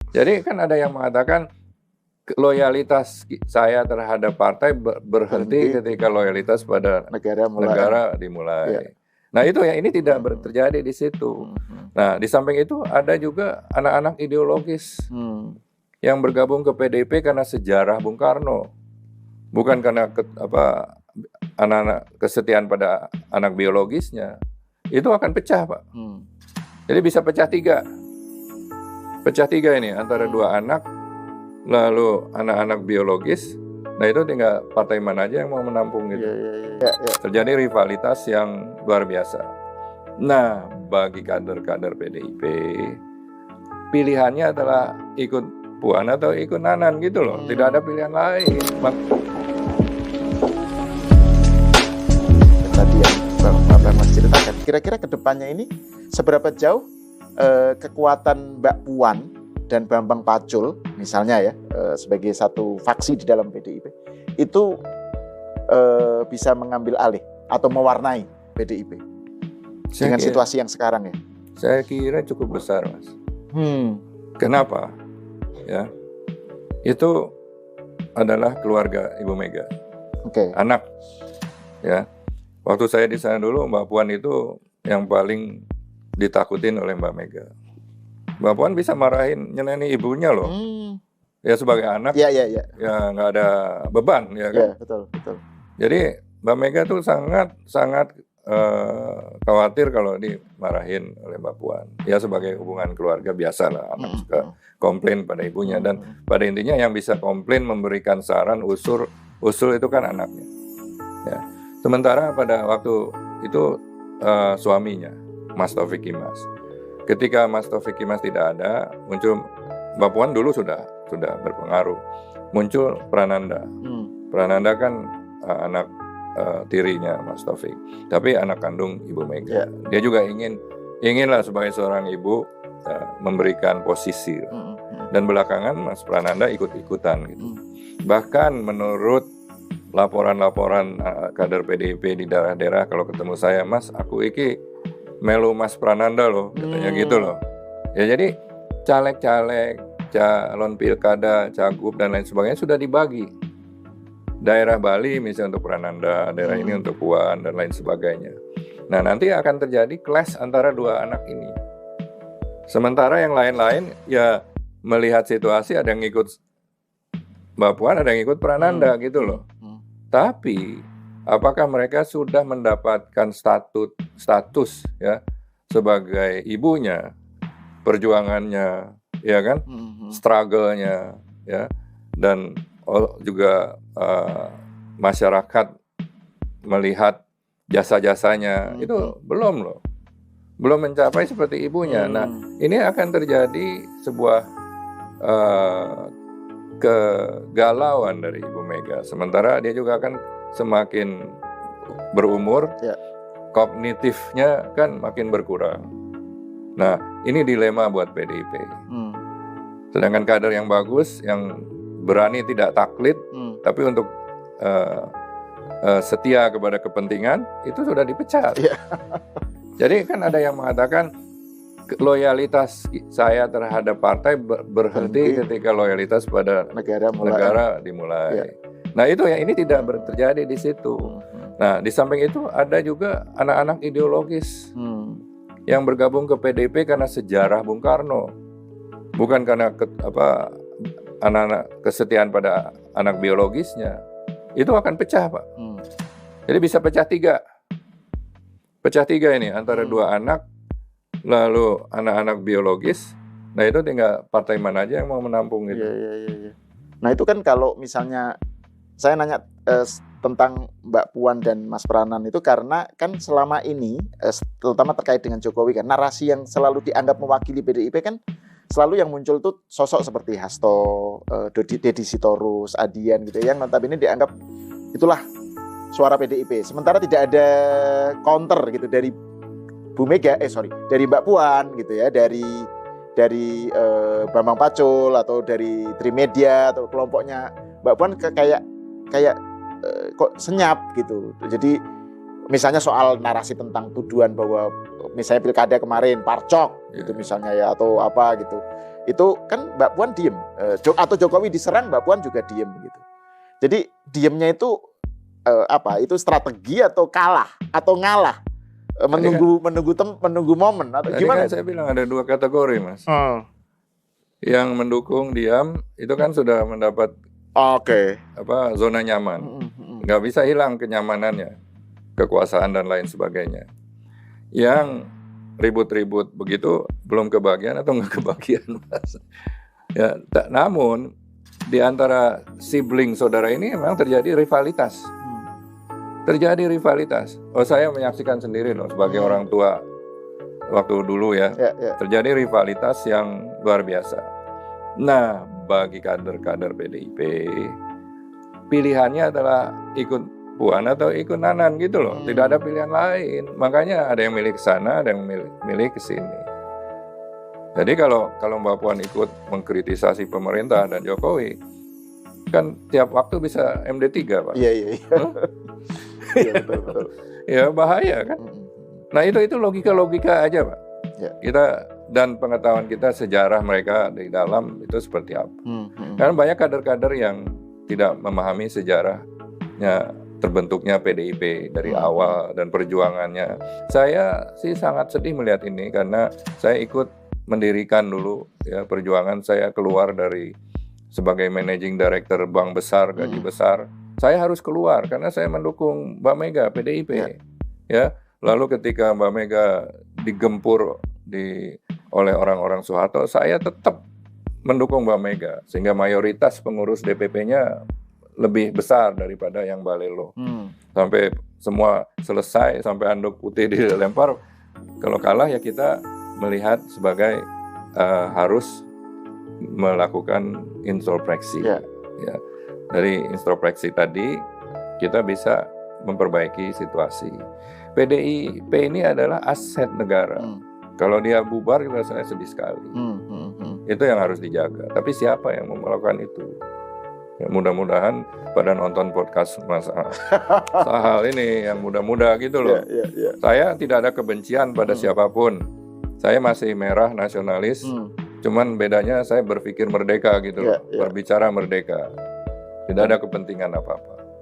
Jadi kan ada yang mengatakan loyalitas saya terhadap partai berhenti ketika loyalitas pada negara dimulai. Ya. Nah itu ya, ini tidak terjadi di situ. Nah di samping itu ada juga anak-anak ideologis yang bergabung ke PDIP karena sejarah Bung Karno, bukan karena anak-anak kesetiaan pada anak biologisnya. Itu akan pecah, Pak. Jadi bisa pecah tiga ini antara dua anak, lalu anak-anak biologis. Nah itu tinggal partai mana aja yang mau menampung gitu. Terjadi rivalitas yang luar biasa. Nah bagi kader-kader PDIP, pilihannya adalah ikut Puan atau ikut Nanan gitu loh. Tidak ada pilihan lain. Tadi yang Bapak Mas ceritakan, kira-kira kedepannya ini seberapa jauh kekuatan Mbak Puan dan Bambang Pacul misalnya ya, sebagai satu faksi di dalam PDIP itu bisa mengambil alih atau mewarnai PDIP dengan situasi yang sekarang ya? Saya kira cukup besar, Mas. Kenapa? Ya, itu adalah keluarga Ibu Mega. Anak. Ya, waktu saya di sana dulu, Mbak Puan itu yang paling ditakutin oleh Mbak Mega. Mbak Puan bisa marahin, nyeneni ibunya loh. Ya sebagai anak, ya nggak ada beban, ya kan? Betul. Jadi Mbak Mega tuh sangat khawatir kalau dimarahin oleh Mbak Puan. Ya sebagai hubungan keluarga biasa lah, anak suka komplain pada ibunya, dan pada intinya yang bisa komplain, memberikan saran, usul itu kan anaknya. Ya. Sementara pada waktu itu suaminya, Mas Taufik Kimas. Ketika Mas Taufik Kimas tidak ada, muncul Mbak Puan dulu sudah berpengaruh. Muncul Prananda. Prananda kan anak tirinya Mas Taufik, tapi anak kandung Ibu Mega. Dia juga inginlah sebagai seorang ibu memberikan posisi. Dan belakangan Mas Prananda ikut-ikutan gitu. Bahkan menurut laporan-laporan kader PDIP di daerah-daerah, kalau ketemu saya, Mas, aku iki melu Mas Prananda loh, katanya gitu loh. Ya jadi caleg-caleg, calon pilkada, cagup dan lain sebagainya sudah dibagi. Daerah Bali misalnya untuk Prananda, daerah ini untuk Puan dan lain sebagainya. Nah nanti akan terjadi clash antara dua anak ini. Sementara yang lain-lain ya melihat situasi, ada yang ikut Mbak Puan, ada yang ikut Prananda gitu loh. Tapi apakah mereka sudah mendapatkan status ya sebagai ibunya, perjuangannya, ya kan, struggle-nya, ya, dan juga masyarakat melihat jasa-jasanya, itu belum mencapai seperti ibunya. Nah, ini akan terjadi sebuah kegalauan dari Ibu Mega. Sementara dia juga akan semakin berumur, kognitifnya kan makin berkurang. Nah, ini dilema buat PDIP. Sedangkan kader yang bagus, yang berani tidak taklid, tapi untuk setia kepada kepentingan, itu sudah dipecat. Jadi kan ada yang mengatakan loyalitas saya terhadap partai berhenti ketika loyalitas pada negara dimulai. Nah itu ya, ini tidak terjadi di situ. Nah di samping itu ada juga anak-anak ideologis yang bergabung ke PDIP karena sejarah Bung Karno, bukan karena anak-anak kesetiaan pada anak biologisnya. Itu akan pecah, Pak. Jadi bisa pecah tiga ini antara dua anak, lalu anak-anak biologis. Nah itu tinggal partai mana aja yang mau menampung itu. Nah itu kan kalau misalnya saya nanya tentang Mbak Puan dan Mas Pranan itu karena kan selama ini terutama terkait dengan Jokowi kan, narasi yang selalu dianggap mewakili PDIP kan selalu yang muncul tuh sosok seperti Hasto, Deddy Sitorus, Adian gitu, yang notabene dianggap itulah suara PDIP. Sementara tidak ada counter gitu dari Bu Mega, dari Mbak Puan gitu ya, dari Bambang Pacul atau dari Trimedia atau kelompoknya Mbak Puan kayak kok senyap gitu. Jadi misalnya soal narasi tentang tuduhan bahwa misalnya pilkada kemarin parcok gitu misalnya ya, atau apa gitu. itu kan Mbak Puan diem, atau Jokowi diserang Mbak Puan juga diem gitu. Jadi diemnya itu itu strategi atau kalah atau ngalah, menunggu momen atau Tadi gimana? kan saya bilang ada 2 kategori, Mas. Yang mendukung diam itu kan sudah mendapat zona nyaman, nggak bisa hilang kenyamanannya, kekuasaan dan lain sebagainya. Yang ribut-ribut begitu belum kebagian atau nggak kebagian, Mas. Ya, namun di antara sibling saudara ini memang terjadi rivalitas. Oh, saya menyaksikan sendiri loh sebagai orang tua waktu dulu ya. Terjadi rivalitas yang luar biasa. Nah, bagi kader-kader PDIP pilihannya adalah ikut Puan atau ikut Nanan gitu loh. Tidak ada pilihan lain. Makanya ada yang milih ke sana, ada yang milih ke sini. Jadi kalau Mbak Puan ikut mengkritisasi pemerintah dan Jokowi, kan tiap waktu bisa MD3, Pak. Iya. Iya, betul. Ya bahaya kan. Nah itu logika aja, Pak. Ya. Kita dan pengetahuan kita sejarah mereka di dalam itu seperti apa. Karena banyak kader-kader yang tidak memahami sejarahnya terbentuknya PDIP dari awal dan perjuangannya. Saya sih sangat sedih melihat ini karena saya ikut mendirikan dulu ya perjuangan saya keluar dari sebagai managing director bank besar, gaji besar. Saya harus keluar karena saya mendukung Mbak Mega PDIP. Ya. Lalu ketika Mbak Mega digempur oleh orang-orang Soeharto, saya tetap mendukung Mbak Mega sehingga mayoritas pengurus DPP-nya lebih besar daripada yang Balelo. Sampai semua selesai, sampai anduk putih dilempar. Kalau kalah ya kita melihat sebagai harus melakukan introspeksi. Ya. Dari introspeksi tadi kita bisa memperbaiki situasi. PDIP ini adalah aset negara. Kalau dia bubar juga saya sedih sekali. Itu yang harus dijaga. Tapi siapa yang melakukan itu? Ya, mudah-mudahan pada nonton podcast Mas Sahal ini yang muda-muda gitu loh. Saya tidak ada kebencian pada siapapun. Saya masih merah nasionalis. Cuman bedanya saya berpikir merdeka gitu loh. Berbicara merdeka. Tidak ada kepentingan apa-apa.